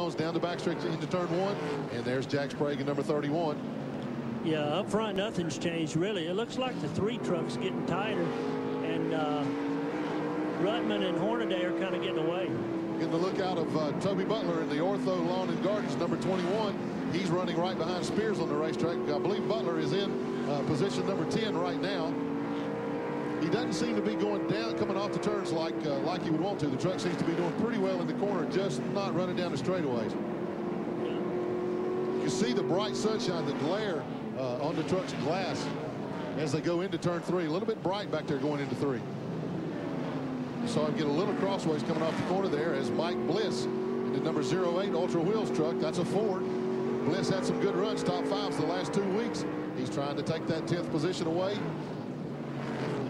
Jones down the backstretch into turn 1. And there's Jack Sprague in number 31. Yeah, up front, nothing's changed, really. It looks like the 3 truck's getting tighter. And Ruttman and Hornaday are kind of getting away. Getting the look out of Toby Butler in the Ortho Lawn and Gardens, number 21. He's running right behind Spears on the racetrack. I believe Butler is in position number 10 right now. He doesn't seem to be going down, coming off the turns like he would want to. The truck seems to be doing pretty well in the corner, just not running down the straightaways. You see the bright sunshine, the glare on the truck's glass as they go into turn 3. A little bit bright back there going into 3. You saw him get a little crossways coming off the corner there as Mike Bliss in the number 08 Ultra Wheels truck. That's a Ford. Bliss had some good runs, top 5s the last 2 weeks. He's trying to take that 10th position away,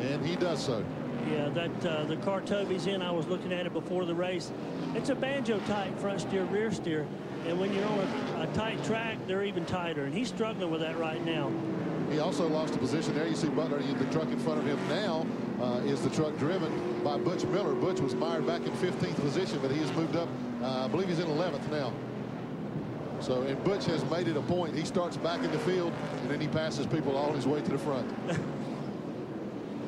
and he does so. Yeah, that the car Toby's in, I was looking at it before the race. It's a banjo tight front steer, rear steer. And when you're on a tight track, they're even tighter. And he's struggling with that right now. He also lost a position there. You see Butler, the truck in front of him now is the truck driven by Butch Miller. Butch was mired back in 15th position, but he has moved up. I believe he's in 11th now. So, and Butch has made it a point. He starts back in the field, and then he passes people all his way to the front.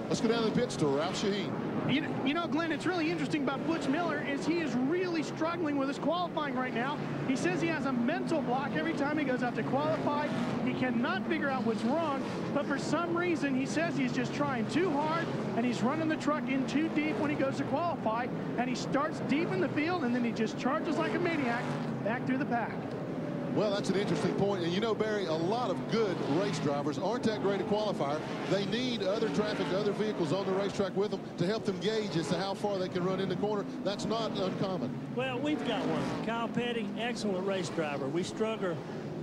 Let's go down to the pits to Ralph Shaheen. You know, Glenn, it's really interesting about Butch Miller is he is really struggling with his qualifying right now. He says he has a mental block every time he goes out to qualify. He cannot figure out what's wrong, but for some reason he says he's just trying too hard and he's running the truck in too deep when he goes to qualify, and he starts deep in the field and then he just charges like a maniac back through the pack. Well, that's an interesting point. And you know, Barry, a lot of good race drivers aren't that great a qualifier. They need other traffic, other vehicles on the racetrack with them to help them gauge as to how far they can run in the corner. That's not uncommon. Well, we've got one. Kyle Petty, excellent race driver. We struggle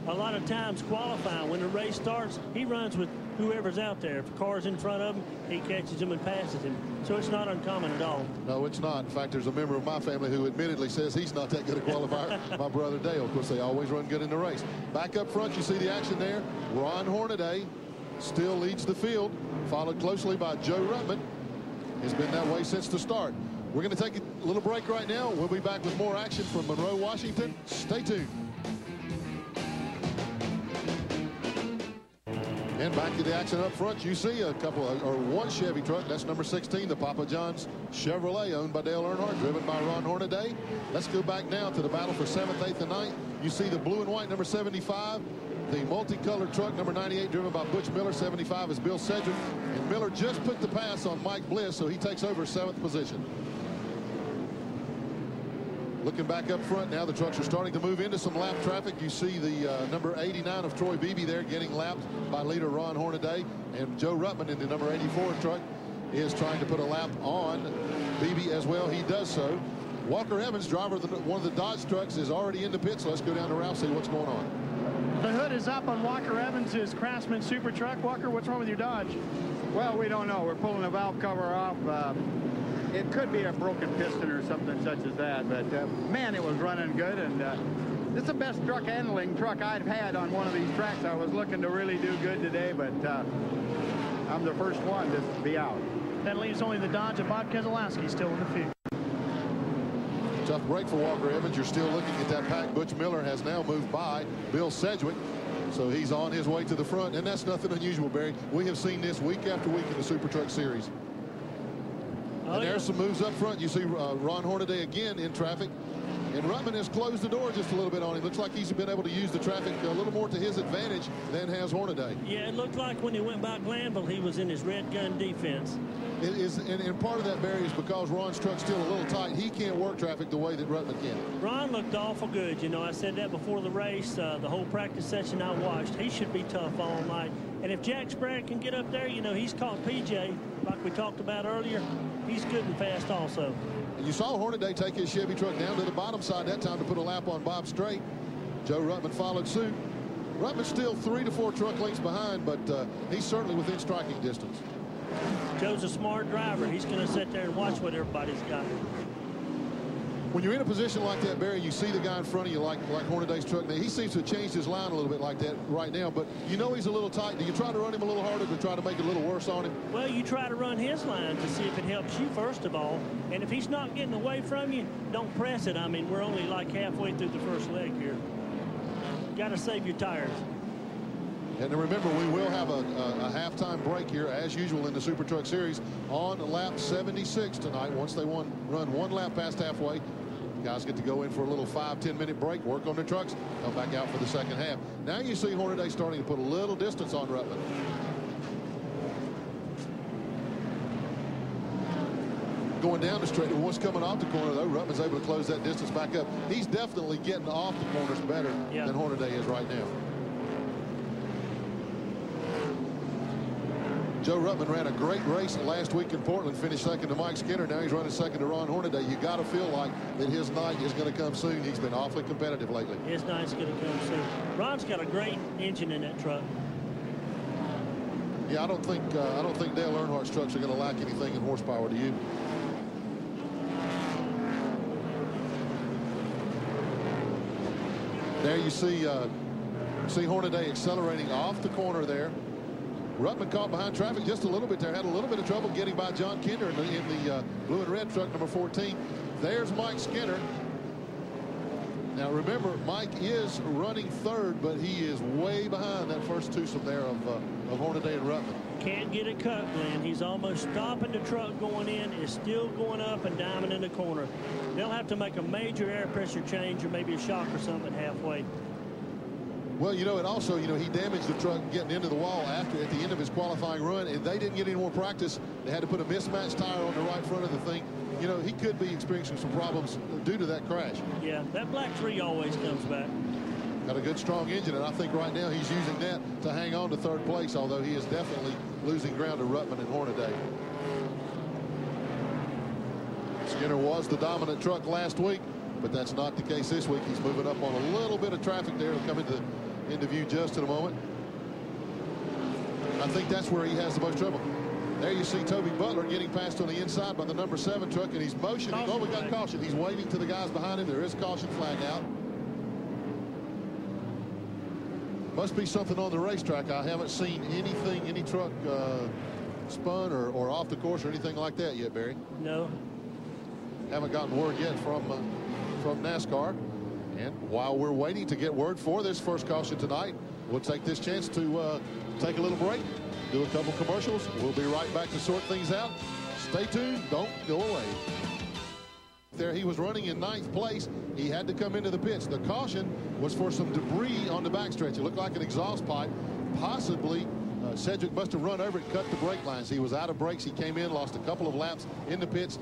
a lot of times qualifying. When the race starts, he runs with whoever's out there. If a car's in front of him, he catches him and passes him. So it's not uncommon at all. No, it's not. In fact, there's a member of my family who admittedly says he's not that good a qualifier. My brother Dale. Of course, they always run good in the race. Back up front, you see the action there. Ron Hornaday still leads the field, followed closely by Joe Ruttman. Has been that way since the start. We're going to take a little break right now. We'll be back with more action from Monroe, Washington. Stay tuned. And back to the action up front, you see one Chevy truck. That's number 16, the Papa John's Chevrolet, owned by Dale Earnhardt, driven by Ron Hornaday. Let's go back now to the battle for 7th, 8th, and 9th. You see the blue and white, number 75. The multicolored truck, number 98, driven by Butch Miller. 75 is Bill Sedgwick. And Miller just put the pass on Mike Bliss, so he takes over 7th position. Looking back up front now, the trucks are starting to move into some lap traffic. You see the number 89 of Troy Beebe there getting lapped by leader Ron Hornaday. And Joe Ruttman in the number 84 truck is trying to put a lap on Beebe as well. He does so. Walker Evans, driver of one of the Dodge trucks, is already in the pits. So let's go down to Ralph, see what's going on. The hood is up on Walker Evans' Craftsman Super Truck. Walker, what's wrong with your Dodge? Well, we don't know. We're pulling the valve cover off. It could be a broken piston or something such as that, but man, it was running good, and this is the best truck handling truck I've had on one of these tracks. I was looking to really do good today, but I'm the first one to be out. That leaves only the Dodge of Bob Keselowski still in the field. Tough break for Walker Evans. You're still looking at that pack. Butch Miller has now moved by Bill Sedgwick, so he's on his way to the front, and that's nothing unusual, Barry. We have seen this week after week in the Super Truck Series. And there's some moves up front. You see Ron Hornaday again in traffic. And Ruttman has closed the door just a little bit on him. Looks like he's been able to use the traffic a little more to his advantage than has Hornaday. Yeah, it looked like when he went by Glanville, he was in his red gun defense. It is, and part of that, Barry, is because Ron's truck's still a little tight. He can't work traffic the way that Ruttman can. Ron looked awful good. You know, I said that before the race. The whole practice session I watched, he should be tough all night. And if Jack Sprague can get up there, you know, he's caught PJ, like we talked about earlier. He's good and fast also. You saw Hornaday take his Chevy truck down to the bottom side that time to put a lap on Bob Strait. Joe Ruttman followed suit. Ruttman's still 3 to 4 truck lengths behind, but he's certainly within striking distance. Joe's a smart driver. He's going to sit there and watch what everybody's got. When you're in a position like that, Barry, you see the guy in front of you like Hornaday's truck. Now, he seems to have changed his line a little bit like that right now, but you know he's a little tight. Do you try to run him a little harder to try to make it a little worse on him? Well, you try to run his line to see if it helps you, first of all. And if he's not getting away from you, don't press it. I mean, we're only like halfway through the first leg here. Got to save your tires. And remember, we will have a halftime break here, as usual, in the Super Truck Series on lap 76 tonight. Once they run one lap past halfway, guys get to go in for a little 5-10 minute break, work on their trucks, come back out for the second half. Now you see Hornaday starting to put a little distance on Ruttman. Going down the straight, once coming off the corner, though, Ruttman's able to close that distance back up. He's definitely getting off the corners better than Hornaday is right now. Joe Ruttman ran a great race last week in Portland, finished second to Mike Skinner. Now he's running second to Ron Hornaday. You got to feel like that his night is going to come soon. He's been awfully competitive lately. His night's going to come soon. Ron's got a great engine in that truck. Yeah, I don't think Dale Earnhardt's trucks are going to lack anything in horsepower, do you? There you see Hornaday accelerating off the corner there. Ruttman caught behind traffic just a little bit there. Had a little bit of trouble getting by John Kinder in the blue and red truck number 14. There's Mike Skinner. Now remember, Mike is running third, but he is way behind that first twosome there of Hornaday and Ruttman. Can't get it cut, Glenn. He's almost stopping the truck going in. Is still going up and diming in the corner. They'll have to make a major air pressure change or maybe a shock or something halfway. Well, you know, it also, you know, he damaged the truck getting into the wall at the end of his qualifying run, and they didn't get any more practice. They had to put a mismatched tire on the right front of the thing. You know, he could be experiencing some problems due to that crash. Yeah, that black 3 always comes back. Got a good, strong engine, and I think right now he's using that to hang on to third place, although he is definitely losing ground to Ruttman and Hornaday. Skinner was the dominant truck last week, but that's not the case this week. He's moving up on a little bit of traffic there. He'll come into view just in a moment. I think that's where he has the most trouble. There you see Toby Butler getting passed on the inside by the number 7 truck, and he's motioning. Oh, we got caution. He's waving to the guys behind him. There is caution flag out. Must be something on the racetrack. I haven't seen anything, any truck spun or off the course or anything like that yet, Barry. No. Haven't gotten word yet from NASCAR. And while we're waiting to get word for this first caution tonight, we'll take this chance to take a little break, do a couple commercials. We'll be right back to sort things out. Stay tuned. Don't go away. There he was running in 9th place. He had to come into the pits. The caution was for some debris on the backstretch. It looked like an exhaust pipe. Possibly Sedgwick must have run over it, cut the brake lines. He was out of brakes. He came in, lost a couple of laps in the pits.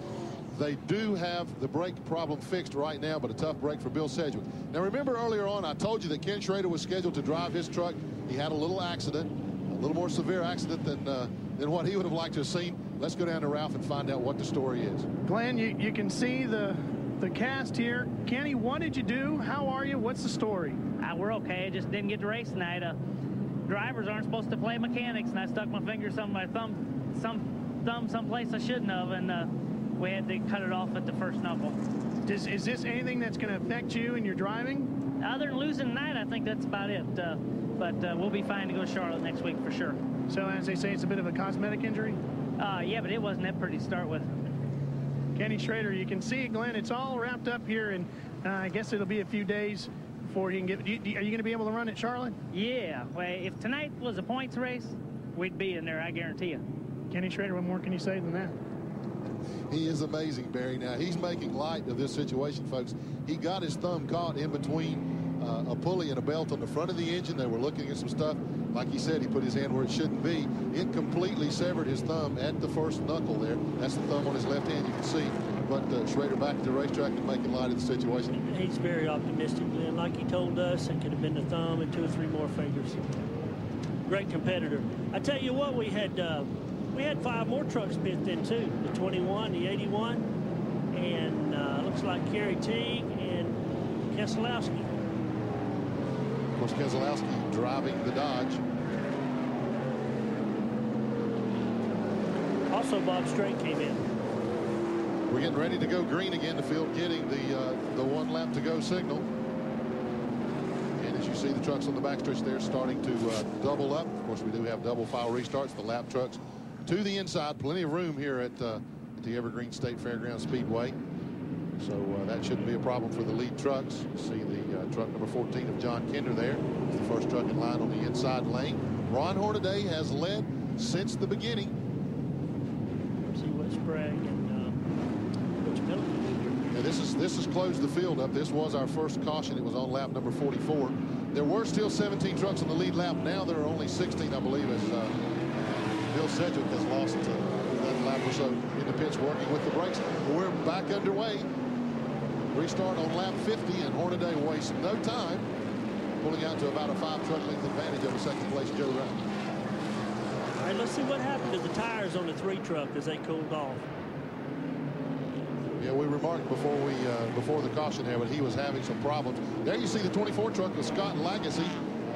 They do have the brake problem fixed right now, but a tough break for Bill Sedgwick. Now remember earlier on I told you that Ken Schrader was scheduled to drive his truck. He had a little accident, a little more severe accident than what he would have liked to have seen. Let's go down to Ralph and find out what the story is. Glenn, you can see the cast here. Kenny, what did you do? How are you? What's the story? We're okay. Just didn't get to race tonight. Drivers aren't supposed to play mechanics, and I stuck my finger my thumb someplace I shouldn't have, and we had to cut it off at the first knuckle. Is this anything that's going to affect you in your driving? Other than losing tonight, I think that's about it. But we'll be fine to go to Charlotte next week for sure. So as they say, it's a bit of a cosmetic injury? Yeah, but it wasn't that pretty to start with. Kenny Schrader, you can see, Glenn, it's all wrapped up here, and I guess it'll be a few days before you can get. Are you going to be able to run at Charlotte? Yeah. Well, if tonight was a points race, we'd be in there, I guarantee you. Kenny Schrader, what more can you say than that? He is amazing, Barry. Now, he's making light of this situation, folks. He got his thumb caught in between a pulley and a belt on the front of the engine. They were looking at some stuff. Like he said, he put his hand where it shouldn't be. It completely severed his thumb at the first knuckle there. That's the thumb on his left hand, you can see. But Schrader back at the racetrack and making light of the situation. He's very optimistic, Glenn. Like he told us, it could have been the thumb and 2 or 3 more fingers. Great competitor. I tell you what, we had 5 more trucks pitted in too. The 21, the 81, and looks like Kerry Teague and Keselowski. Of course, Keselowski driving the Dodge. Also, Bob Strait came in. We're getting ready to go green again. The field getting the 1 lap to go signal. And as you see, the trucks on the backstretch there starting to double up. Of course, we do have double file restarts. The lap trucks to the inside. Plenty of room here at the Evergreen State Fairgrounds Speedway. So that shouldn't be a problem for the lead trucks. See the truck number 14 of John Kinder there. It's the first truck in line on the inside lane. Ron Hornaday has led since the beginning. See what Sprague and Butch Miller. Yeah, this has closed the field up. This was our first caution. It was on lap number 44. There were still 17 trucks on the lead lap. Now there are only 16, I believe, as Bill Sedgwick has lost that lap or so in the pits working with the brakes. We're back underway. Restart on lap 50, and Hornaday wastes no time, pulling out to about a 5-truck length advantage over second place Joe Rupp. All right, let's see what happened to the tires on the 3 truck as they cooled off. Yeah, we remarked before the caution there, but he was having some problems. There you see the 24 truck with Scott Lagasse.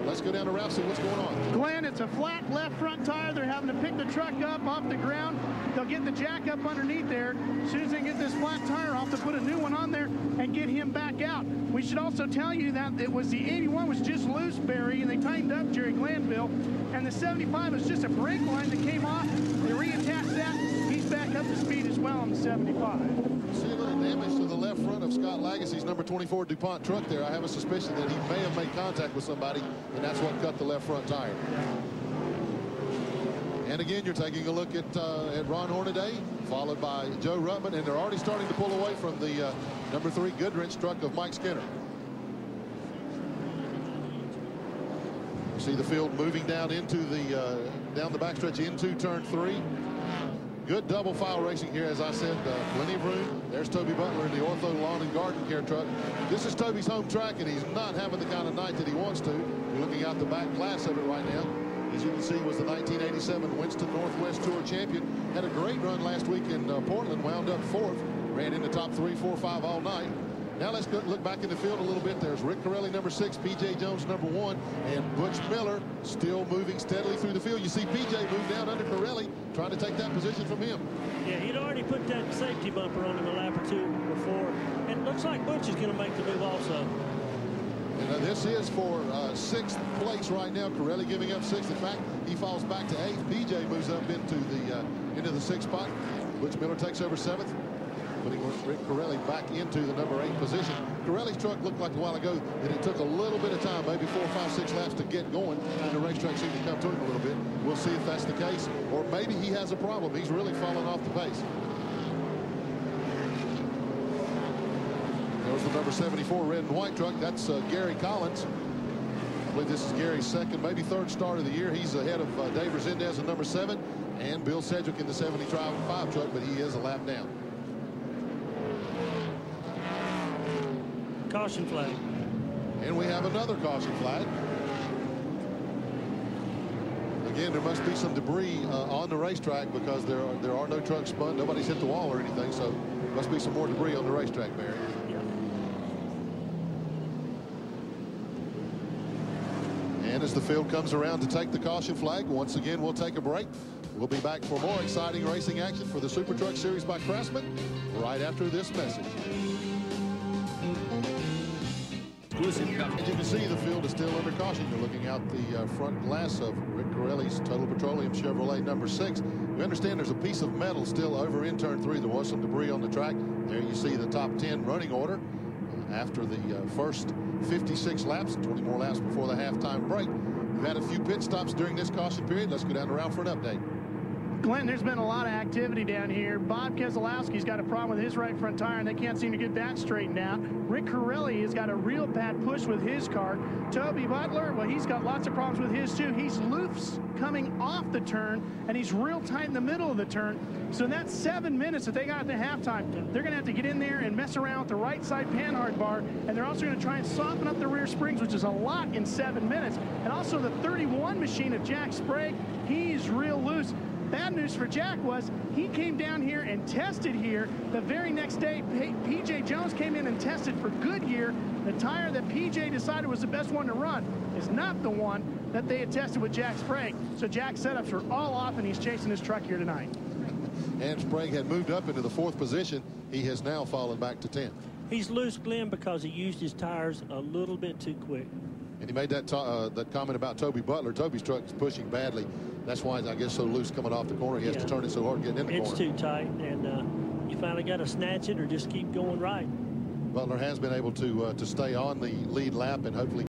Let's go down the route, see what's going on. Glenn, it's a flat left front tire. They're having to pick the truck up off the ground. They'll get the jack up underneath there. As soon as they get this flat tire off, they'll put a new one on there and get him back out. We should also tell you that it was the 81 was just loose, Barry, and they tightened up Jerry Glanville. And the 75 was just a brake line that came off. They reattached that. He's back up to speed as well on the 75. See a little damage to the left front of Scott Lagasse's number 24 DuPont truck there. I have a suspicion that he may have made contact with somebody, and that's what cut the left front tire. And again, you're taking a look at Ron Hornaday, followed by Joe Ruttman, and they're already starting to pull away from the number 3 Goodwrench truck of Mike Skinner. You see the field moving down into down the backstretch into turn 3. Good double file racing here, as I said, plenty of room. There's Toby Butler in the Ortho Lawn and Garden Care truck. This is Toby's home track, and he's not having the kind of night that he wants to. You're looking out the back glass of it right now. As you can see, was the 1987 Winston Northwest Tour champion. Had a great run last week in Portland, wound up 4th. Ran in the top 3, 4, 5 all night. Now let's look back in the field a little bit. There's Rick Corelli, number 6, P.J. Jones, number 1, and Butch Miller still moving steadily through the field. You see P.J. move down under Corelli, trying to take that position from him. Yeah, he'd already put that safety bumper on him a lap or 2 before. And it looks like Butch is going to make the move also. And this is for 6th place right now. Corelli giving up 6th. In fact, he falls back to 8th. P.J. moves up into the 6th spot. Butch Miller takes over 7th. Putting Rick Corelli back into the number 8 position. Corelli's truck looked like a while ago that it took a little bit of time, maybe 4, 5, 6 laps to get going, and the racetrack seemed to come to him a little bit. We'll see if that's the case, or maybe he has a problem. He's really fallen off the pace. There's the number 74 red and white truck. That's Gary Collins. I believe this is Gary's 2nd, maybe 3rd start of the year. He's ahead of Dave Resendez in number 7 and Bill Sedgwick in the 75 truck, but he is a lap down. Caution flag. And we have another caution flag. Again, there must be some debris on the racetrack because there are no trucks spun. Nobody's hit the wall or anything, so there must be some more debris on the racetrack, Barry. Yeah. And as the field comes around to take the caution flag, once again, we'll take a break. We'll be back for more exciting racing action for the Super Truck Series by Craftsman right after this message. As you can see, the field is still under caution. You're looking out the front glass of Rick Corelli's Total Petroleum Chevrolet number 6. We understand there's a piece of metal still over in turn 3. There was some debris on the track. There you see the top 10 running order after the first 56 laps, 20 more laps before the halftime break. We've had a few pit stops during this caution period. Let's go down the route for an update. Glenn, there's been a lot of activity down here. Bob Keselowski's got a problem with his right front tire, and they can't seem to get that straightened out. Rick Corelli has got a real bad push with his car. Toby Butler, well, he's got lots of problems with his too. He's loose coming off the turn, and he's real tight in the middle of the turn. So in that 7 minutes that they got at the halftime, they're going to have to get in there and mess around with the right side panhard bar, and they're also going to try and soften up the rear springs, which is a lot in 7 minutes. And also the 31 machine of Jack Sprague, he's real loose. Bad news for Jack was he came down here and tested here. The very next day, P.J. Jones came in and tested for Goodyear. The tire that P.J. decided was the best one to run is not the one that they had tested with Jack Sprague. So Jack's setups are all off, and he's chasing his truck here tonight. and Sprague had moved up into the 4th position. He has now fallen back to 10th. He's loose, Glenn, because he used his tires a little bit too quick. And he made that comment about Toby Butler. Toby's truck is pushing badly. That's why I guess so loose coming off the corner. He has to turn it so hard getting in the corner. It's too tight, and you finally got to snatch it or just keep going right. Butler has been able to stay on the lead lap and hopefully